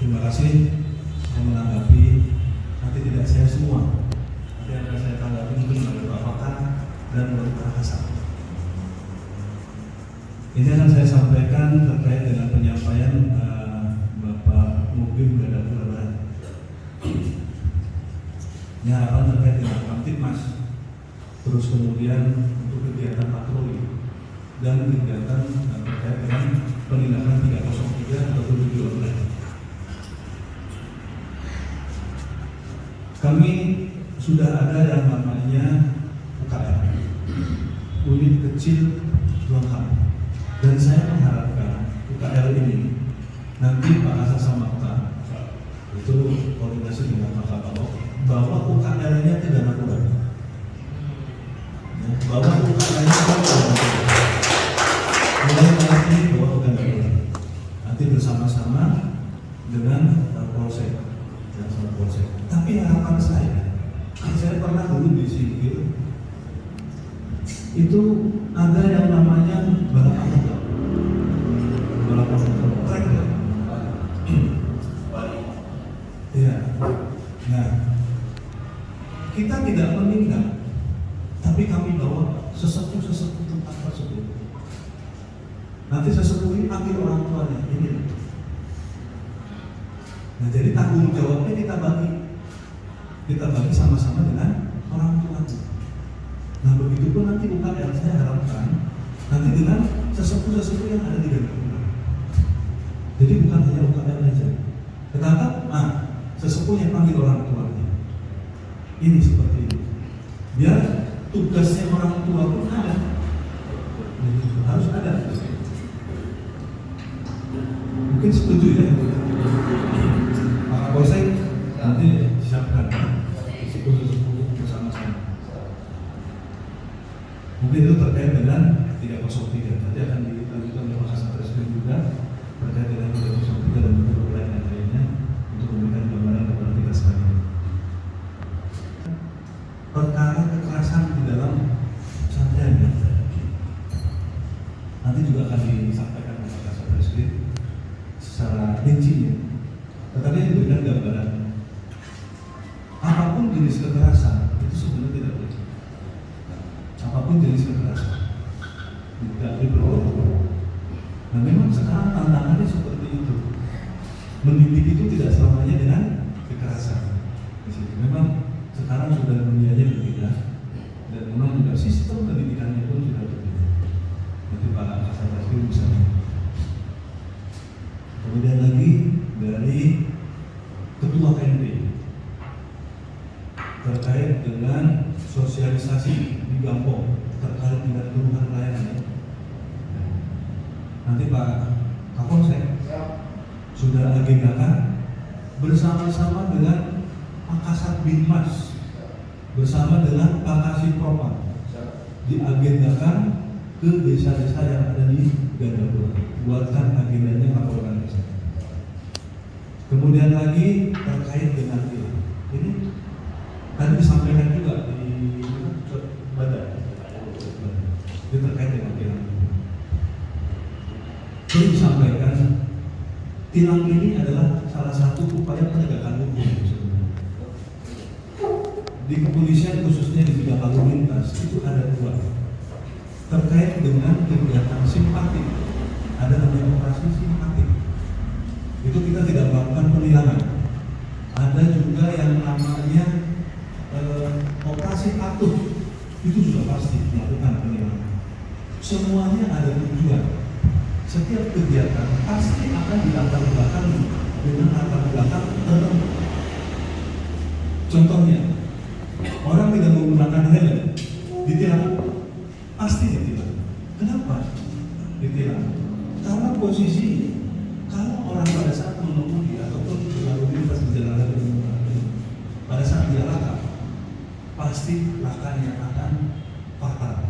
Terima kasih. Saya menanggapi, nanti tidak saya semua, nanti akan saya tanggapi mungkin melalui Pak Fakan dan melalui Pak Hasan. Ini akan saya sampaikan terkait dengan penyampaian Bapak Mubin Gadapura. Ini harapan terkait dengan Kamtibmas, terus kemudian untuk kegiatan patroli dan kegiatan terkait dengan penindakan 303 atau 712. Kami sudah ada yang namanya UKR, unit kecil lengkap, dan saya mengharapkan UKR ini nanti Pak Asa sama Pak itu koordinasi dengan Pak Kapolok bahwa UKR-nya tidak akurat, bahwa UKR-nya tidak akurat, mulai nanti bahwa bukan akurat, nanti bersama-sama dengan Polsek dan Polsek. Tapi harapan saya pernah dulu di sipil itu ada yang namanya balapan motor, trek ya. Ya. Nah, kita tidak menindak, tapi kami bawa sesepuh tempat tersebut. Nanti sesepuh ini panggil orang tuanya ini. Nah, jadi tanggung jawabnya kita bagi sama-sama dengan orang tua. Nah, begitu pun nanti UKR saya harapkan nanti dengan sesepuh yang ada di Gadapura. Jadi bukan hanya UKR aja. Tetap, sesepuh yang panggil orang tuanya. Ini seperti ini. Biar tugasnya orang tua pun ada. Harus ada. Mungkin setuju ya. Pak Polsek nanti siapkan sesepuh bersama-sama. Mungkin itu terkait dengan 303. Nanti akan dilanjutkan oleh Pak Hasan Presiden juga terkait dengan 303 dan beberapa lainnya untuk memberikan gambaran kepada kita sekalian. Perkara kekerasan di dalam pesantren nanti juga akan disampaikan oleh Pak Hasan Presiden secara rincinya. Tetapi diberikan gambaran apapun jenis kekerasan itu sebenarnya tidak boleh. Apapun jenis kekerasan tidak diperbolehkan. Nah, memang sekarang tantangannya seperti itu. Mendidik itu tidak selamanya dengan kekerasan. Di situ memang sekarang sudah dunianya berbeda dan memang juga sistem pendidikannya pun sudah berbeda. Nanti Pak Hasan Presiden bisa. Kemudian lagi dari Ketua KNP terkait dengan sosialisasi di Gampong terkait dengan keluhan layanan. Nanti Pak Kapolsek sudah agendakan bersama-sama dengan Pak Kasat Binmas bersama dengan Pak Kasih Propam diagendakan ke desa-desa yang ada di Gadapura. Buatkan agendanya laporan desa. Kemudian lagi terkait dengan ini tadi disampaikan juga di badan itu terkait dengan tilang. Perlu disampaikan tilang ini adalah salah satu upaya penegakan hukum sebenarnya. Di kepolisian khususnya di bidang lalu lintas itu ada dua terkait dengan kegiatan simpatik. Ada namanya operasi simpatik. Itu kita tidak melakukan penilangan. Ada juga yang namanya operasi patuh. Itu sudah pasti melakukan penilangan. Semuanya ada tujuan. Setiap kegiatan pasti akan dilatar belakang dengan latar belakang tertentu. Contohnya, orang tidak menggunakan helm, ditilang, pasti ditilang. Kenapa ditilang? Karena posisi kalau orang pada saat mengemudi ataupun lalu lintas di jalan pada saat dia laka, pasti lakanya akan fatal.